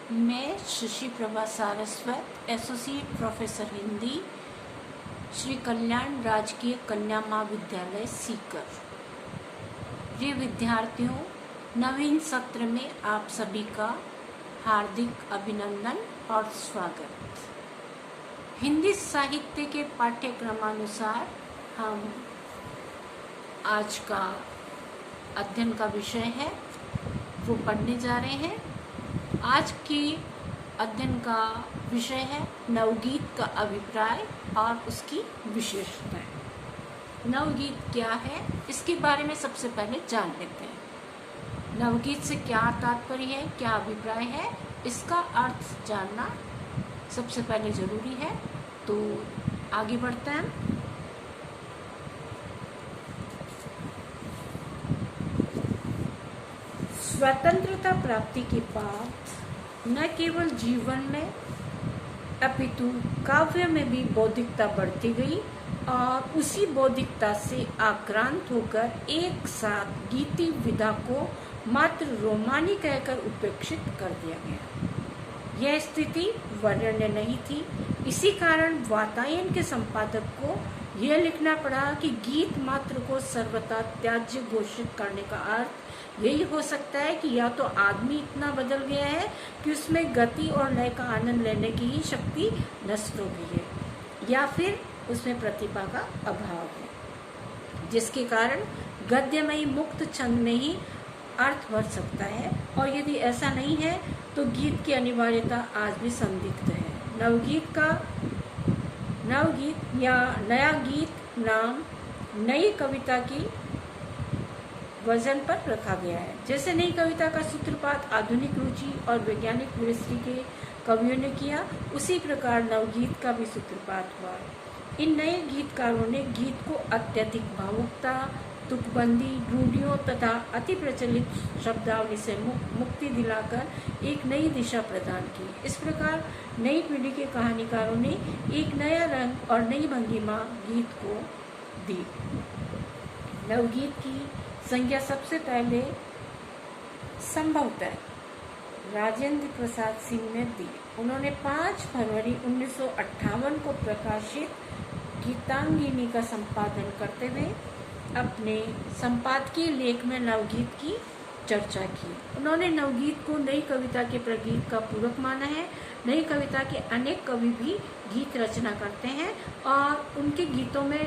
मैं Shashi Prabha Saraswat, associate professor Hindi, Shri Kalyan राजकीय कन्या महाविद्यालय सीकर। प्रिय विद्यार्थियों, नवीन सत्र में आप सभी का हार्दिक अभिनंदन और स्वागत। हिंदी साहित्य के पाठ्यक्रमानुसार हम आज का अध्ययन का विषय है वो पढ़ने जा रहे हैं। आज की अध्ययन का विषय है नवगीत का अभिप्राय और उसकी विशेषताएं। नवगीत क्या है, इसके बारे में सबसे पहले जान लेते हैं। नवगीत से क्या तात्पर्य है, क्या अभिप्राय है, इसका अर्थ जानना सबसे पहले जरूरी है। तो आगे बढ़ते हैं। स्वतंत्रता प्राप्ति के बाद न केवल जीवन में अपितु काव्य में भी बौद्धिकता बढ़ती गई और उसी बौद्धिकता से आक्रांत होकर एक साथ गीति विधा को मात्र रोमानी कहकर उपेक्षित कर दिया गया। यह स्थिति वर्णनीय नहीं थी। इसी कारण वातायन के संपादक को यह लिखना पड़ा कि गीत मात्र को सर्वथा त्याज्य घोषित करने का अर्थ यही हो सकता है कि या तो आदमी इतना बदल गया है कि उसमें गति और लय का आनंद लेने की ही शक्ति नष्ट हो गई है, या फिर उसमें प्रतिभा का अभाव है, जिसके कारण गद्यमयी मुक्त छंद में ही अर्थ भर सकता है। और यदि ऐसा नहीं है तो गीत की अनिवार्यता आज भी संदिग्ध है। नवगीत या नया गीत नाम नई कविता की वजन पर रखा गया है। जैसे नई कविता का सूत्रपात आधुनिक रुचि और वैज्ञानिक दृष्टि के कवियों ने किया, उसी प्रकार नवगीत का भी सूत्रपात हुआ। इन नए गीतकारों ने गीत को अत्यधिक भावुकता, तुकबंदी, रूढ़ियों तथा अति प्रचलित शब्दावली से मुक्ति दिलाकर एक नई दिशा प्रदान की। इस प्रकार नई पीढ़ी के कहानीकारों ने एक नया रंग और नई भंगिमा गीत को दी। नवगीत की संज्ञा सबसे पहले संभवतः राजेंद्र प्रसाद सिंह ने दी। उन्होंने 5 फरवरी 1958 को प्रकाशित गीतांगिनी का संपादन करते हुए अपने संपादकीय लेख में नवगीत की चर्चा की। उन्होंने नवगीत को नई कविता के प्रगीत का पूरक माना है। नई कविता के अनेक कवि भी गीत रचना करते हैं और उनके गीतों में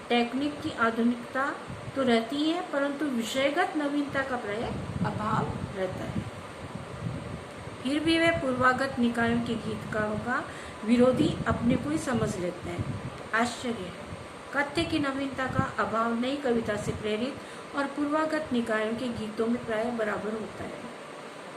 टेक्निक की आधुनिकता तो रहती है, परंतु विषयगत नवीनता का प्राय अभाव रहता है। फिर भी वे पूर्वागत निकायों के गीतकारों का विरोधी अपने को ही समझ लेते हैं। आश्चर्य है, कथ्य की नवीनता का अभाव नई कविता से प्रेरित और पूर्वागत निकायों के गीतों में प्राय बराबर होता है।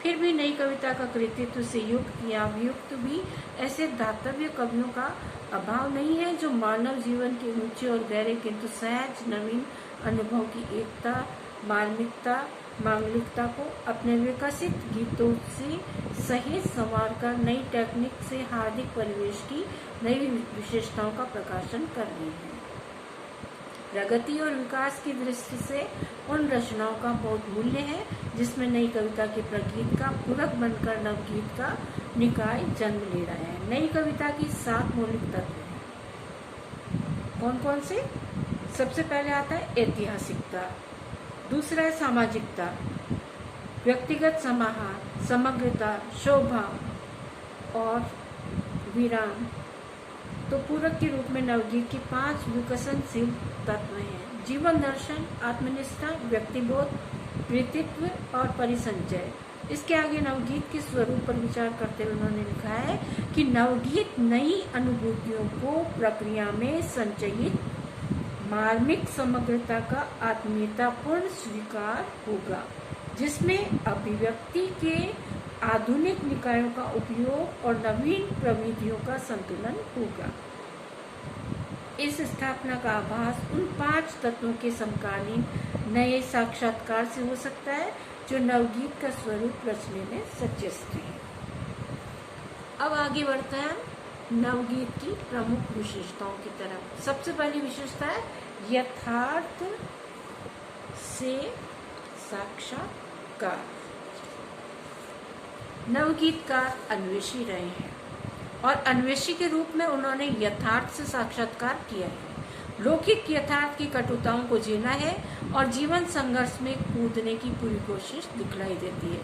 फिर भी नई कविता का कृतित्व से युक्त या वियुक्त भी ऐसे दातव्य कवियों का अभाव नहीं है जो मानव जीवन के ऊंचे और गहरे किंतु सहज नवीन अनुभव की एकता, मार्मिकता, मांगलिकता को अपने विकसित गीतों से सहेज संवार कर नई टेक्निक से हार्दिक परिवेश की नई विशेषताओं का प्रकाशन कर रहे हैं। प्रगति और विकास की दृष्टि से उन रचनाओं का बहुत मूल्य है जिसमें नई कविता के प्रगीत का पूरक बनकर नवगीत का निकाय जन्म ले रहा है। नई कविता की 7 मौलिक तत्व हैं। कौन कौन से? सबसे पहले आता है ऐतिहासिकता, दूसरा है सामाजिकता, व्यक्तिगत समाहार, समग्रता, शोभा और विराम। तो पूरक के रूप में नवगीत की 5 विकसनशील तत्व हैं: जीवन दर्शन, आत्मनिष्ठा, व्यक्तिबोध, कृतित्व और परिसंचय। इसके आगे नवगीत के स्वरूप पर विचार करते हुए उन्होंने लिखा है कि नवगीत नई अनुभूतियों को प्रक्रिया में संचयित मार्मिक समग्रता का आत्मीयतापूर्ण स्वीकार होगा, जिसमें अभिव्यक्ति के आधुनिक निकायों का उपयोग और नवीन प्रविधियों का संतुलन होगा। इस स्थापना का आभास उन 5 तत्वों के समकालीन नए साक्षात्कार से हो सकता है जो नवगीत का स्वरूप रचने में सचेष्ट हैं। अब आगे बढ़ते हैं नवगीत की प्रमुख विशेषताओं की तरफ। सबसे पहली विशेषता है यथार्थ से साक्षात्कार। नवगीतकार अन्वेषी रहे हैं और अन्वेषी के रूप में उन्होंने यथार्थ से साक्षात्कार किया है। लौकिक यथार्थ की कटुताओं को जीना है और जीवन संघर्ष में कूदने की पूरी कोशिश दिखलाई देती है।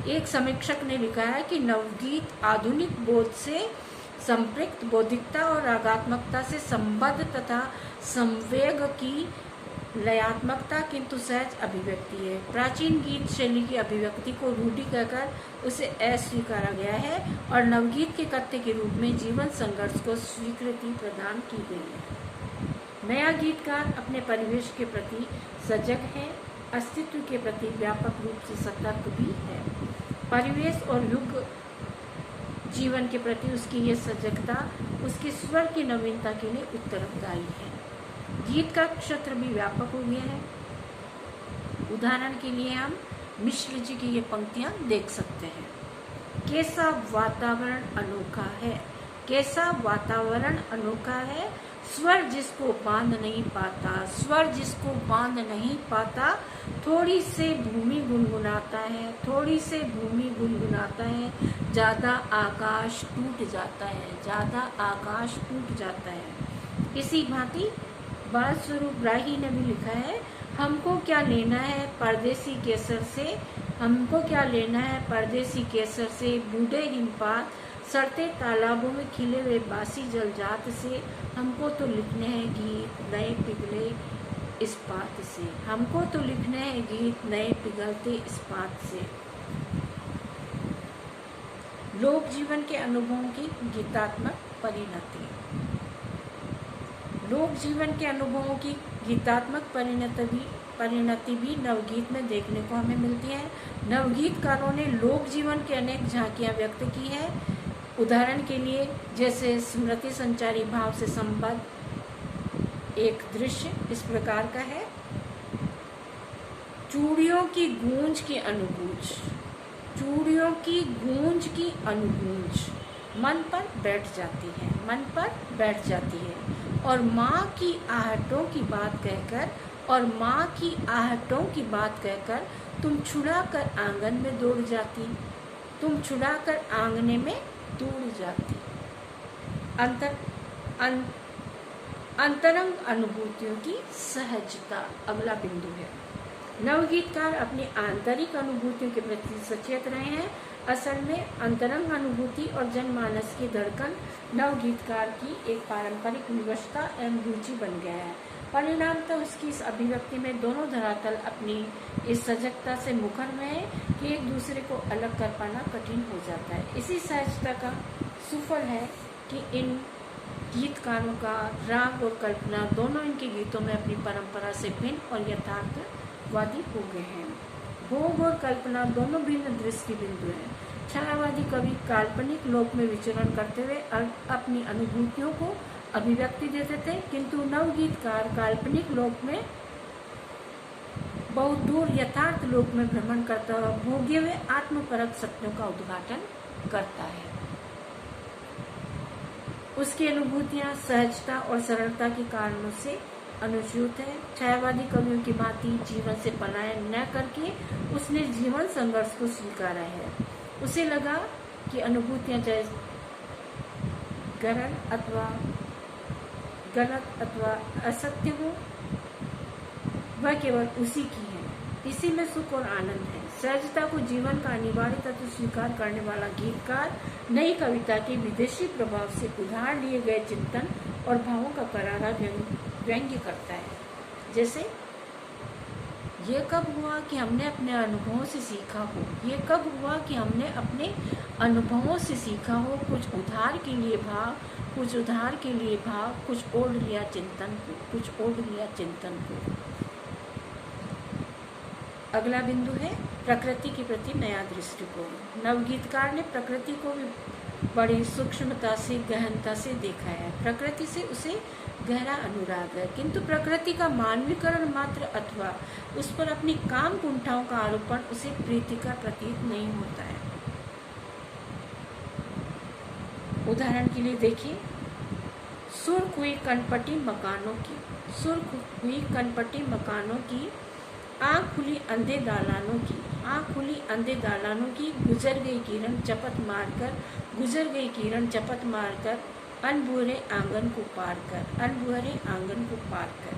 एक समीक्षक ने लिखा है कि नवगीत आधुनिक बोध से संपृक्त बौद्धिकता और रागात्मकता से संबद्ध तथा संवेग की लयात्मकता किंतु सहज अभिव्यक्ति है। प्राचीन गीत शैली की अभिव्यक्ति को रूढ़ि कहकर उसे अस्वीकारा गया है और नवगीत के कथ्य के रूप में जीवन संघर्ष को स्वीकृति प्रदान की गई है। नया गीतकार अपने परिवेश के प्रति सजग है, अस्तित्व के प्रति व्यापक रूप से सतर्क भी है। परिवेश और युग जीवन के प्रति उसकी ये सजगता उसके स्वर की नवीनता के लिए उत्तरदायी है। गीत का क्षेत्र भी व्यापक हो गया है। उदाहरण के लिए हम मिश्र जी की ये पंक्तियां देख सकते हैं। कैसा वातावरण अनोखा है, कैसा वातावरण अनोखा है, स्वर जिसको बांध नहीं पाता, स्वर जिसको बांध नहीं पाता, थोड़ी से भूमि गुनगुनाता है, थोड़ी से भूमि गुनगुनाता है, ज्यादा आकाश टूट जाता है, ज्यादा आकाश टूट जाता है। इसी भांति बाल स्वरूप राही ने भी लिखा है, हमको क्या लेना है परदेसी केसर से, हमको क्या लेना है परदेसी केसर से, बूढ़े हिमपात सड़ते तालाबों में खिले हुए बासी जलजात से, हमको तो लिखने हैं गीत नए पिघले इस्पात से, हमको तो लिखने हैं गीत नए पिघलते इस्पात से। लोक जीवन के अनुभवों की गीतात्मक परिणति। लोक जीवन के अनुभवों की गीतात्मक परिणति भी नवगीत में देखने को हमें मिलती है। नवगीतकारों ने लोक जीवन के अनेक झांकियां व्यक्त की है। उदाहरण के लिए जैसे स्मृति संचारी भाव से संबद्ध एक दृश्य इस प्रकार का है। चूड़ियों की गूंज की अनुगूंज, चूड़ियों की गूंज की अनुगूंज मन पर बैठ जाती है, मन पर बैठ जाती है। और माँ की आहटों की बात कहकर, और माँ की आहटों की बात कहकर तुम छुड़ा कर आंगन में दौड़ जाती, तुम छुड़ा कर आंगने में दौड़ जाती। अंतरंग अनुभूतियों की सहजता अगला बिंदु है। नवगीतकार अपनी आंतरिक अनुभूतियों के प्रति सचेत रहे हैं। असल में अंतरंग अनुभूति और जनमानस की धड़कन नवगीतकार की एक पारंपरिक विवशता एवं रुचि बन गया है। परिणामतः उसकी इस अभिव्यक्ति में दोनों धरातल अपनी इस सजगता से मुखर में है कि एक दूसरे को अलग कर पाना कठिन हो जाता है। इसी सहजता का सुफल है कि इन गीतकारों का राग और कल्पना दोनों इनके गीतों में अपनी परंपरा से भिन्न और यथार्थवादी हो गए हैं। भोग और कल्पना दोनों भिन्न दृष्टि बिंदु हैं। छायावादी कवि काल्पनिक लोक में विचरण करते हुए अपनी अनुभूतियों को अभिव्यक्ति देते थे, किंतु नवगीतकार काल्पनिक लोक में बहुत दूर यथार्थ लोक में भ्रमण करता हुआ भोगे हुए आत्मपरक सत्यों का उद्घाटन करता है। उसकी अनुभूतियां सहजता और सरलता के कारणों से अनुच्युत है। छायावादी कवियों की भांति जीवन से पलायन न करके उसने जीवन संघर्ष को स्वीकारा है। उसे लगा कि अनुभूतियां चाहे गलत अथवा असत्य हो, वह केवल उसी की है। इसी में सुख और आनंद है। सहजता को जीवन का अनिवार्य तत्व स्वीकार करने वाला गीतकार नई कविता के विदेशी प्रभाव से उधार लिए गए चिंतन और भावों का करारा व्यंग्य करता है। जैसे ये कब हुआ कि हमने अपने अनुभवों से सीखा हो, ये कब हुआ कि हमने अपने अनुभवों से सीखा हो, कुछ उधार के लिए भाव, कुछ उधार के लिए भाव, कुछ ओढ़ लिया चिंतन को, कुछ ओढ़ लिया चिंतन को। अगला बिंदु है प्रकृति के प्रति नया दृष्टिकोण। नवगीतकार ने प्रकृति को भी बड़ी सूक्ष्मता से, गहनता से देखा है। प्रकृति से उसे गहरा अनुराग है, किंतु प्रकृति का मानवीकरण मात्र अथवा उस पर अपनी काम कुंठाओं का आरोपण उसे प्रीति का प्रतीत नहीं होता है। उदाहरण के लिए देखिए, सुर्ख हुई कनपटी मकानों की, सुर्ख हुई कनपटी मकानों की, आँख खुली अंधे दालानों की, आँख खुली अंधे दालानों की, गुजर गई किरण चपत मारकर, गुजर गई किरण चपत मारकर, अनभुरे आंगन को पार कर, अनभुरे आंगन को पार कर।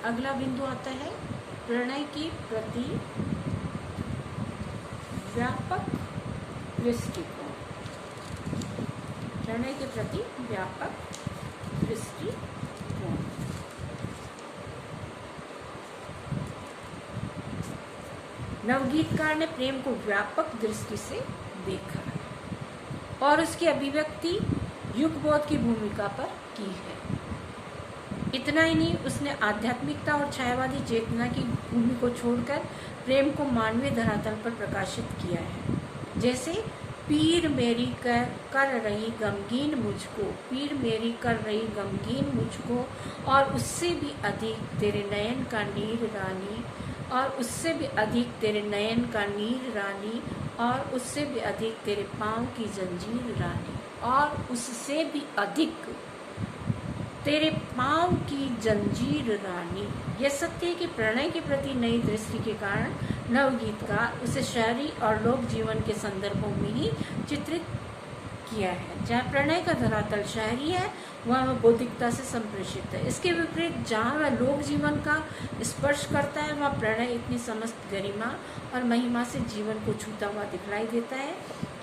अगला बिंदु आता है प्रणय के प्रति व्यापक दृष्टिकोण। प्रणय के प्रति व्यापक दृष्टिकोण। नवगीतकार ने प्रेम को व्यापक दृष्टि से देखा है और उसकी अभिव्यक्ति युगबोध की भूमिका पर की है। इतना ही नहीं, उसने आध्यात्मिकता और छायावादी चेतना की भूमि को छोड़कर प्रेम को मानवीय धरातल पर प्रकाशित किया है। जैसे पीर मेरी कर रही गमगीन मुझको, पीर मेरी कर रही गमगीन मुझको, और उससे भी अधिक तेरे नयन का नीर रानी, और उससे भी अधिक तेरे नयन का नीर रानी, और उससे भी अधिक तेरे पाँव की जंजीर रानी, और उससे भी अधिक तेरे पाँव की जंजीर रानी। यह सत्य है कि प्रणय के प्रति नई दृष्टि के कारण नवगीतकार उसे शहरी और लोक जीवन के संदर्भों में ही चित्रित किया है। जहाँ प्रणय का धरातल शहरी है वहाँ वह बौद्धिकता से संप्रेषित है। इसके विपरीत जहाँ वह लोक जीवन का स्पर्श करता है वहाँ प्रणय इतनी समस्त गरिमा और महिमा से जीवन को छूता हुआ दिखलाई देता है।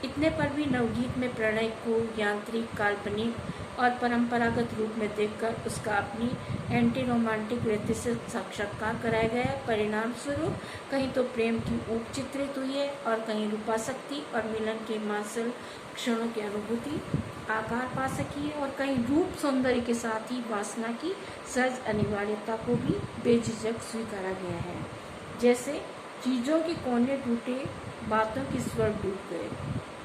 इतने पर भी नवगीत में प्रणय को यांत्रिक, काल्पनिक और परंपरागत रूप में देखकर उसका अपनी एंटी रोमांटिक वृत्ति से साक्षात्कार कराया गया है। परिणाम स्वरूप कहीं तो प्रेम की ऊप चित्रित हुई है और कहीं रूपासक्ति और मिलन के मांसल क्षणों की अनुभूति आकार पा सकी है, और कहीं रूप सौंदर्य के साथ ही वासना की सहज अनिवार्यता को भी बेझिझक स्वीकारा गया है। जैसे चीज़ों के कोने टूटे, बातों के स्वर डूब गए,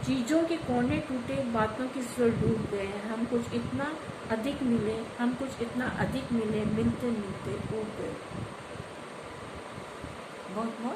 चीज़ों के कोने टूटे, बातों के स्वर डूब गए, हम कुछ इतना अधिक मिले, हम कुछ इतना अधिक मिले, मिलते मिलते उड़ गए। बहुत बहुत